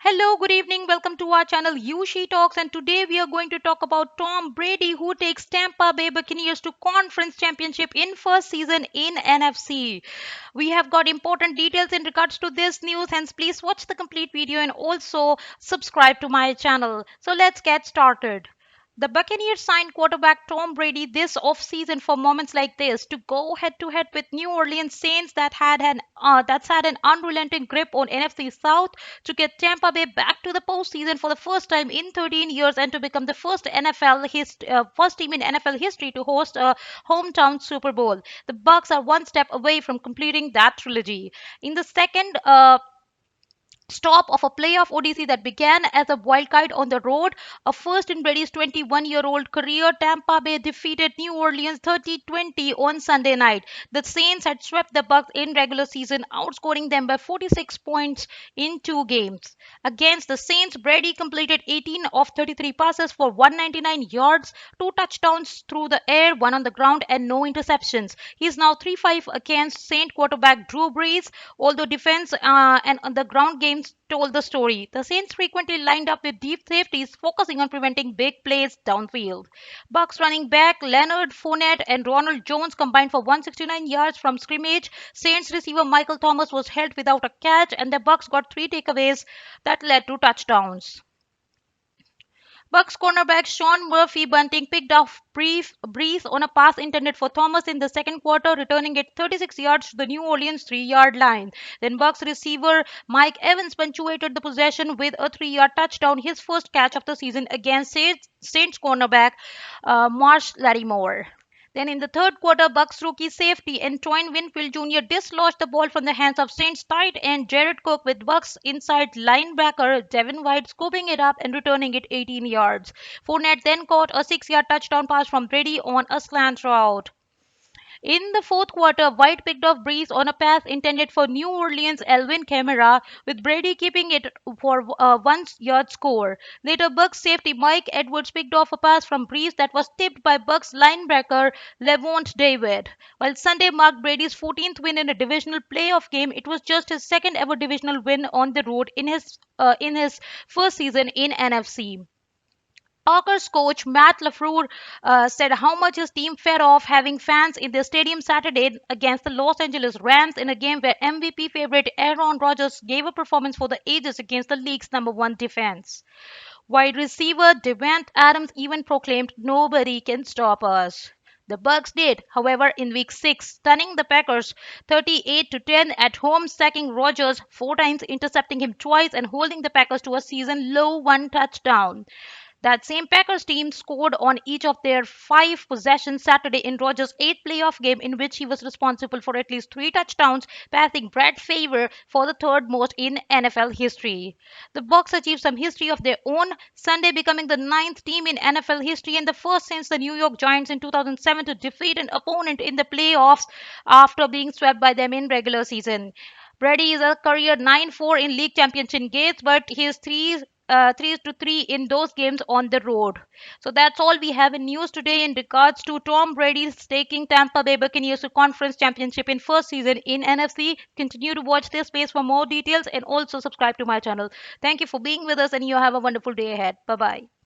Hello, good evening. Welcome to our channel Yushi Talks, and today we are going to talk about Tom Brady, who takes Tampa Bay Buccaneers to conference championship in first season in NFC. We have got important details in regards to this news, hence please watch the complete video and also subscribe to my channel. So let's get started. The Buccaneers signed quarterback Tom Brady this offseason for moments like this to go head to head with New Orleans Saints that's had an unrelenting grip on NFC South, to get Tampa Bay back to the postseason for the first time in 13 years and to become the first team in NFL history to host a hometown Super Bowl. The Bucks are one step away from completing that trilogy. In the second stop of a playoff Odyssey that began as a wildcard on the road, a first in Brady's 21-year-old career, Tampa Bay defeated New Orleans 30-20 on Sunday night. The Saints had swept the Bucks in regular season, outscoring them by 46 points in two games. Against the Saints, Brady completed 18 of 33 passes for 199 yards, two touchdowns through the air, one on the ground, and no interceptions. He is now 3-5 against Saint quarterback Drew Brees, although defense and on the ground games told the story. The Saints frequently lined up with deep safeties, focusing on preventing big plays downfield. Bucks running back Leonard Fournette and Ronald Jones combined for 169 yards from scrimmage. Saints receiver Michael Thomas was held without a catch, and the Bucks got three takeaways that led to touchdowns. Bucks cornerback Sean Murphy Bunting picked off Breeze on a pass intended for Thomas in the second quarter, returning it 36 yards to the New Orleans 3-yard line. Then Bucks receiver Mike Evans punctuated the possession with a 3-yard touchdown, his first catch of the season against Saints cornerback Marsh Lattimore. Then in the third quarter, Bucks rookie safety Antoine Winfield Jr. dislodged the ball from the hands of Saints tight end Jared Cook, with Bucks inside linebacker Devin White scooping it up and returning it 18 yards. Fournette then caught a 6-yard touchdown pass from Brady on a slant route. In the fourth quarter, White picked off Breeze on a pass intended for New Orleans' Elvin Kamara, with Brady keeping it for a 1-yard score. Later, Bucks safety Mike Edwards picked off a pass from Breeze that was tipped by Bucks linebacker Levant David. While Sunday marked Brady's 14th win in a divisional playoff game, it was just his second ever divisional win on the road in his first season in NFC. Packers coach Matt LaFleur said how much his team fed off having fans in their stadium Saturday against the Los Angeles Rams in a game where MVP favorite Aaron Rodgers gave a performance for the ages against the league's number one defense. Wide receiver Devant Adams even proclaimed, "Nobody can stop us." The Bucks did, however, in week 6, stunning the Packers 38-10 at home, sacking Rodgers 4 times, intercepting him twice, and holding the Packers to a season low one touchdown. That same Packers team scored on each of their 5 possessions Saturday in Rodgers' eighth playoff game, in which he was responsible for at least 3 touchdowns, passing Brad Favre for the third most in NFL history. The Bucks achieved some history of their own, Sunday becoming the ninth team in NFL history and the first since the New York Giants in 2007 to defeat an opponent in the playoffs after being swept by them in regular season. Brady is a career 9-4 in league championship games, but he is 3-3 in those games on the road. So that's all we have in news today in regards to Tom Brady's taking Tampa Bay Buccaneers to conference championship in first season in NFC. Continue to watch this space for more details and also subscribe to my channel. Thank you for being with us, and you have a wonderful day ahead. Bye bye.